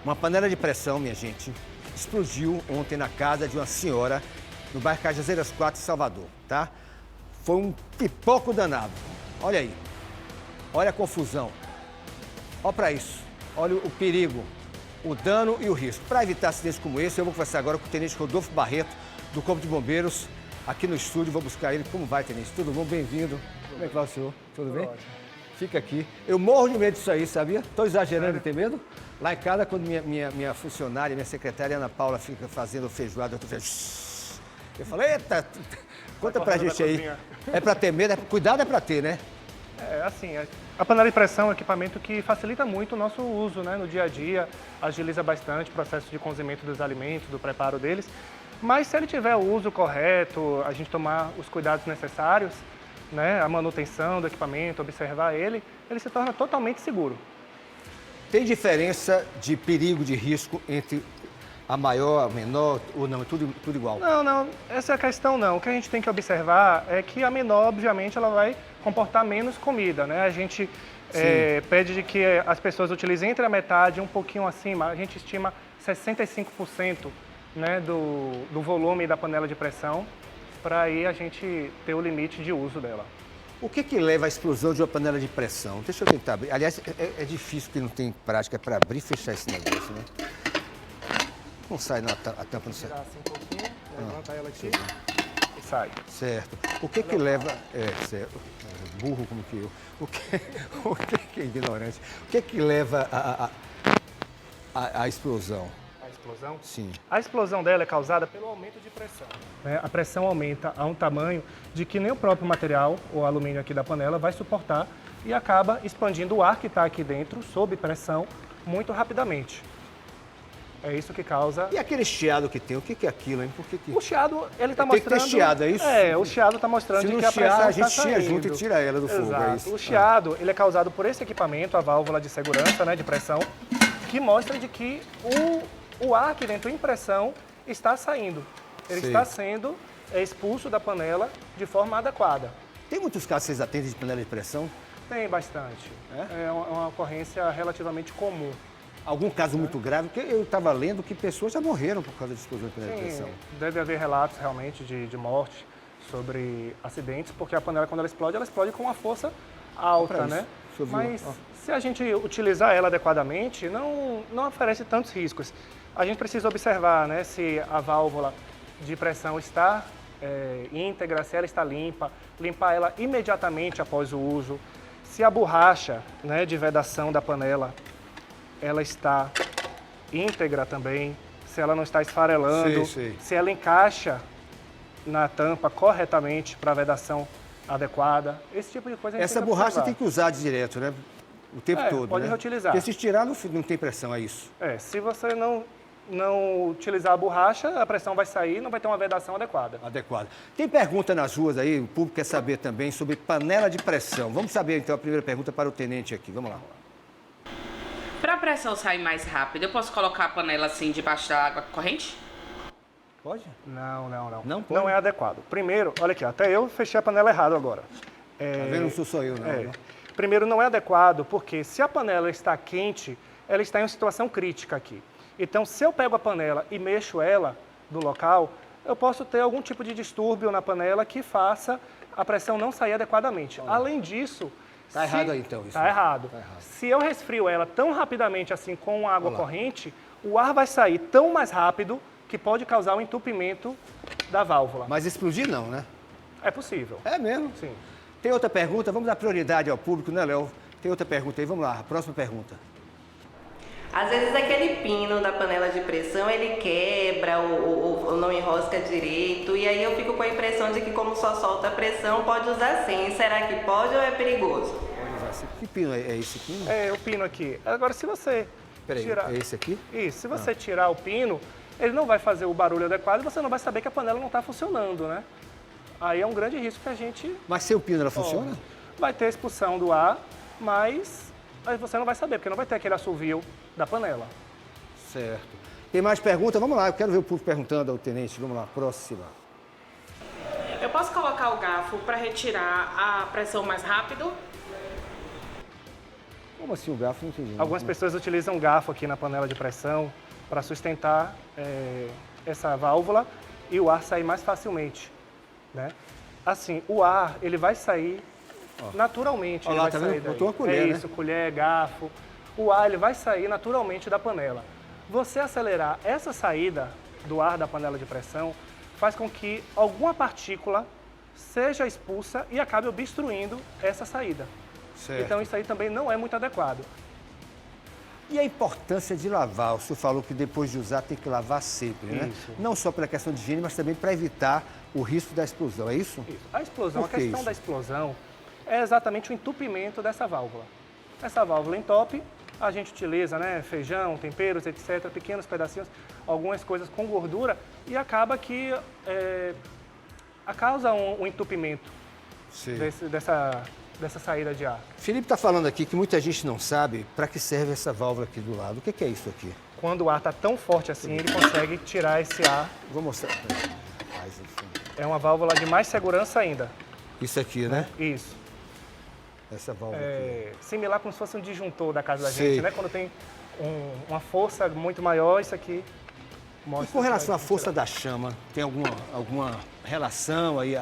Uma panela de pressão, minha gente, explodiu ontem na casa de uma senhora no bairro Cajazeiras 4, em Salvador, tá? Foi um pipoco danado. Olha aí. Olha a confusão. Olha para isso. Olha o perigo, o dano e o risco. Para evitar acidentes como esse, eu vou conversar agora com o tenente Rodolfo Barreto, do Corpo de Bombeiros, aqui no estúdio. Vou buscar ele. Como vai, tenente? Tudo bom? Bem-vindo. Como é que vai o senhor? Tudo bem? Fica aqui. Eu morro de medo disso aí, sabia? Estou exagerando em ter medo? Lá em casa, quando minha funcionária, minha secretária Ana Paula fica fazendo feijoada, eu tô fazendo... Eu falei, eita, conta pra gente aí. É pra ter medo? Cuidado é pra ter, né? É, assim, a panela de pressão é um equipamento que facilita muito o nosso uso, né, no dia a dia, agiliza bastante o processo de cozimento dos alimentos, do preparo deles, mas se ele tiver o uso correto, a gente tomar os cuidados necessários, né, a manutenção do equipamento, observar ele se torna totalmente seguro. Tem diferença de perigo, de risco entre a maior, a menor ou não? É tudo igual? Não, essa é a questão não. O que a gente tem que observar é que a menor, obviamente, ela vai comportar menos comida, né? A gente pede de que as pessoas utilizem entre a metade e um pouquinho acima. A gente estima 65%, né, do volume da panela de pressão, para aí a gente ter o limite de uso dela. O que leva à explosão de uma panela de pressão? Deixa eu tentar abrir. Aliás, é difícil porque não tem prática para abrir e fechar esse negócio, né? Não sai a tampa no certo. Tirar assim um pouquinho, levanta ela aqui e sai. Certo. O que leva... certo. Burro como que eu. O que é ignorante? O que leva à explosão? A explosão? Sim. A explosão dela é causada pelo aumento de pressão, né? A pressão aumenta a um tamanho de que nem o próprio material, o alumínio aqui da panela, vai suportar e acaba expandindo o ar que está aqui dentro, sob pressão, muito rapidamente. É isso que causa... E aquele chiado que tem, o que é aquilo, hein? O chiado, ele está tem mostrando... Tem que ter chiado, é isso? O chiado está mostrando que a pressão chiar, está a gente chia saindo. junto e tira ela do fogo, Exato. é isso? O chiado, ele é causado por esse equipamento, a válvula de segurança, né, de pressão, que mostra de que o ar aqui dentro em pressão está saindo. Ele está sendo expulso da panela de forma adequada. Tem muitos casos que vocês atendem de panela de pressão? Tem bastante. É uma ocorrência relativamente comum. Algum caso muito grave? Porque eu estava lendo que pessoas já morreram por causa de explosão de panela de pressão. Deve haver relatos realmente de morte sobre acidentes, porque a panela, quando ela explode com uma força alta, né? Mas se a gente utilizar ela adequadamente, não oferece tantos riscos. A gente precisa observar, né, se a válvula de pressão está íntegra, se ela está limpa, limpar ela imediatamente após o uso. Se a borracha, né, de vedação da panela, ela está íntegra também, se ela não está esfarelando, se ela encaixa na tampa corretamente para a vedação adequada, esse tipo de coisa a gente Essa borracha tem que usar direto, né? O tempo todo, pode né? reutilizar. Porque se tirar não tem pressão, é isso? Se você não utilizar a borracha, a pressão vai sair e não vai ter uma vedação adequada. Tem pergunta nas ruas aí, o público quer saber também sobre panela de pressão. Vamos saber então a primeira pergunta para o tenente aqui, vamos lá. Para a pressão sair mais rápido, eu posso colocar a panela assim debaixo da água corrente? Pode? Não. Não pode? Não é adequado. Primeiro, olha aqui, até eu fechei a panela errado agora. Tá vendo? Não sou eu, não. Primeiro, não é adequado, porque se a panela está quente, ela está em uma situação crítica aqui. Então, se eu pego a panela e mexo ela do local, eu posso ter algum tipo de distúrbio na panela que faça a pressão não sair adequadamente. Além disso... Tá errado aí, então, isso. Tá errado. Se eu resfrio ela tão rapidamente assim com água corrente, o ar vai sair tão mais rápido que pode causar um entupimento da válvula. Mas explodir não, né? É possível. É mesmo? Sim. Tem outra pergunta? Vamos dar prioridade ao público, né, Léo? Tem outra pergunta aí, vamos lá, próxima pergunta. Às vezes aquele pino da panela de pressão, ele quebra ou não enrosca direito, e aí eu fico com a impressão de que como só solta a pressão, pode usar sem. Será que pode ou é perigoso? Pode usar. Que pino é esse pino? É o pino aqui. Agora, se você tirar... é esse aqui? Isso, se você tirar o pino, ele não vai fazer o barulho adequado e você não vai saber que a panela não está funcionando, né? Aí é um grande risco que a gente... Mas sem o pino ela funciona? Vai ter expulsão do ar, mas aí você não vai saber, porque não vai ter aquele assovio da panela. Certo. Tem mais perguntas? Vamos lá, eu quero ver o público perguntando ao tenente. Vamos lá, próxima. Eu posso colocar o garfo para retirar a pressão mais rápido? Como assim o garfo? Não entendi. Algumas pessoas utilizam garfo aqui na panela de pressão para sustentar essa válvula e o ar sair mais facilmente, né? Assim, o ar, ele vai sair naturalmente. Olha lá, tá vendo? Botou uma colher, isso, colher, garfo. O ar, ele vai sair naturalmente da panela. Você acelerar essa saída do ar da panela de pressão faz com que alguma partícula seja expulsa e acabe obstruindo essa saída. Certo. Então isso aí também não é muito adequado. E a importância de lavar? O senhor falou que depois de usar tem que lavar sempre, né? Isso. Não só pela questão de higiene, mas também para evitar o risco da explosão, é isso? Isso. A explosão, Por a que questão isso? da explosão é exatamente o entupimento dessa válvula. Essa válvula entope, a gente utiliza, né, feijão, temperos, etc., pequenos pedacinhos, algumas coisas com gordura e acaba que causa um entupimento Sim. dessa saída de ar. Felipe está falando aqui que muita gente não sabe para que serve essa válvula aqui do lado. O que é isso aqui? Quando o ar está tão forte assim, ele consegue tirar esse ar. Vou mostrar. É uma válvula de mais segurança ainda. Isso aqui, né? Isso. Essa válvula aqui. Similar como se fosse um disjuntor da casa da Sei. gente, né? Quando tem uma força muito maior, isso aqui E mostra. com relação à força da chama, tem alguma relação aí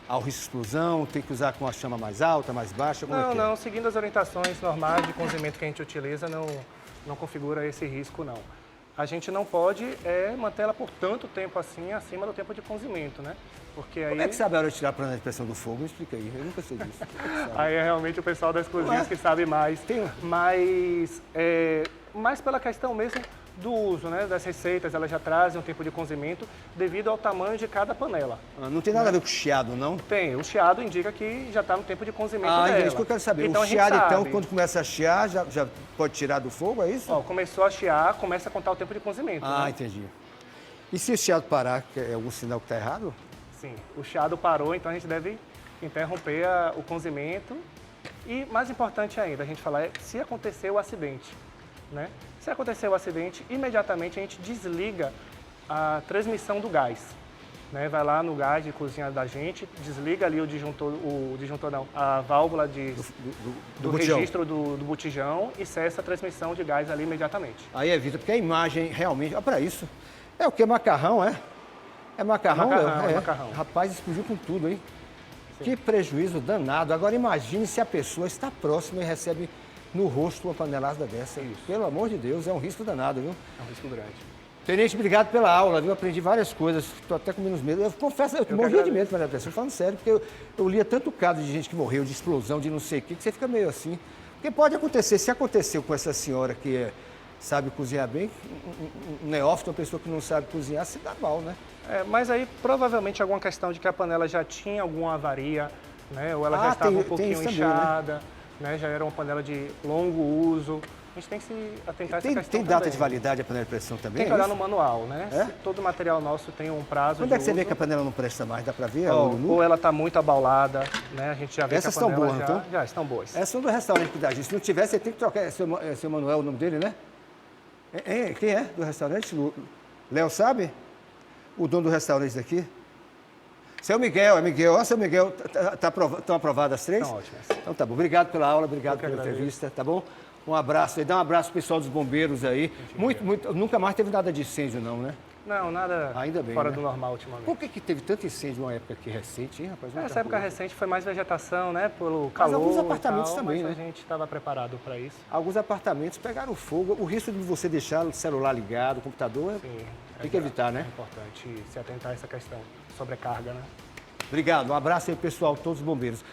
ao risco de explosão? Tem que usar com a chama mais alta, mais baixa? Como é que é? Não, seguindo as orientações normais de cozimento que a gente utiliza, não configura esse risco, não. A gente não pode manter ela por tanto tempo assim, acima do tempo de cozimento, né? Porque aí... Como é que sabe a hora de tirar a panela de pressão do fogo? Me explica aí, eu nunca sei disso. Aí é realmente o pessoal das cozinhas que sabe mais. Mas mais pela questão mesmo do uso, né? Das receitas, elas já trazem um tempo de cozimento devido ao tamanho de cada panela. Não tem nada a ver com chiado, não? Tem, o chiado indica que já está no tempo de cozimento dela. É isso que eu quero saber. Então, o a gente chiado, sabe. então, quando começa a chiar, já pode tirar do fogo, é isso? Ó, começou a chiar, começa a contar o tempo de cozimento. né? Entendi. E se o chiado parar, é algum sinal que está errado? Sim, o chiado parou, então a gente deve interromper o cozimento. E mais importante ainda, a gente falar se aconteceu o acidente, né? Se aconteceu o acidente, imediatamente a gente desliga a transmissão do gás, né? Vai lá no gás de cozinha da gente, desliga ali a válvula do botijão. registro do botijão e cessa a transmissão de gás ali imediatamente. Aí evita, porque a imagem realmente... Olha para isso. É o que? Macarrão, é? É macarrão, Macarrão, Léo? é macarrão. Rapaz, explodiu com tudo, hein? Que prejuízo danado. Agora imagine se a pessoa está próxima e recebe no rosto uma panelada dessa. Isso. Pelo amor de Deus, é um risco danado, viu? É um risco grande. Tenente, obrigado pela aula, viu? Aprendi várias coisas, estou até com menos medo. Eu confesso, eu morria de medo de panela de pressão, falando sério, porque eu lia tanto caso de gente que morreu, de explosão, de não sei o que você fica meio assim. Porque pode acontecer, se aconteceu com essa senhora que sabe cozinhar bem, um neófito, uma pessoa que não sabe cozinhar, se dá mal, né? Mas aí provavelmente alguma questão de que a panela já tinha alguma avaria, né? Ou ela já estava um pouquinho também, inchada, né? Já era uma panela de longo uso. A gente tem que se atentar a essa questão Tem data também. de validade a panela de pressão também? Tem que olhar no manual, né? É? Todo material nosso tem um prazo Quando de é que você uso. vê que a panela não presta mais? Dá para ver? Ou ela está muito abaulada, né? A gente já vê Essas que a panela estão boas, já estão boas. Essas são do restaurante que dá gente. Se não tiver, você tem que trocar. É seu Manuel o nome dele, né? Quem é do restaurante? Léo sabe? O dono do restaurante daqui? Seu Miguel, é Miguel. Ó, seu Miguel, estão aprovadas as 3? Estão ótimas. Então tá bom. Obrigado pela aula, obrigado pela agradeço. entrevista, tá bom? Um abraço aí. Dá um abraço pro pessoal dos bombeiros aí. Nunca mais teve nada de incêndio, não, né? Não, nada Ainda bem, fora né? do normal ultimamente. Por que teve tanto incêndio numa época aqui recente, hein, rapaz? Muita Essa época coisa. recente foi mais vegetação, né? Pelo calor alguns e apartamentos tal, também, mas né? a gente estava preparado para isso. Alguns apartamentos pegaram fogo. O risco de você deixar o celular ligado, o computador, Sim, tem que evitar, É né? importante se atentar a essa questão. Sobrecarga, né? Obrigado. Um abraço aí, pessoal, todos os bombeiros.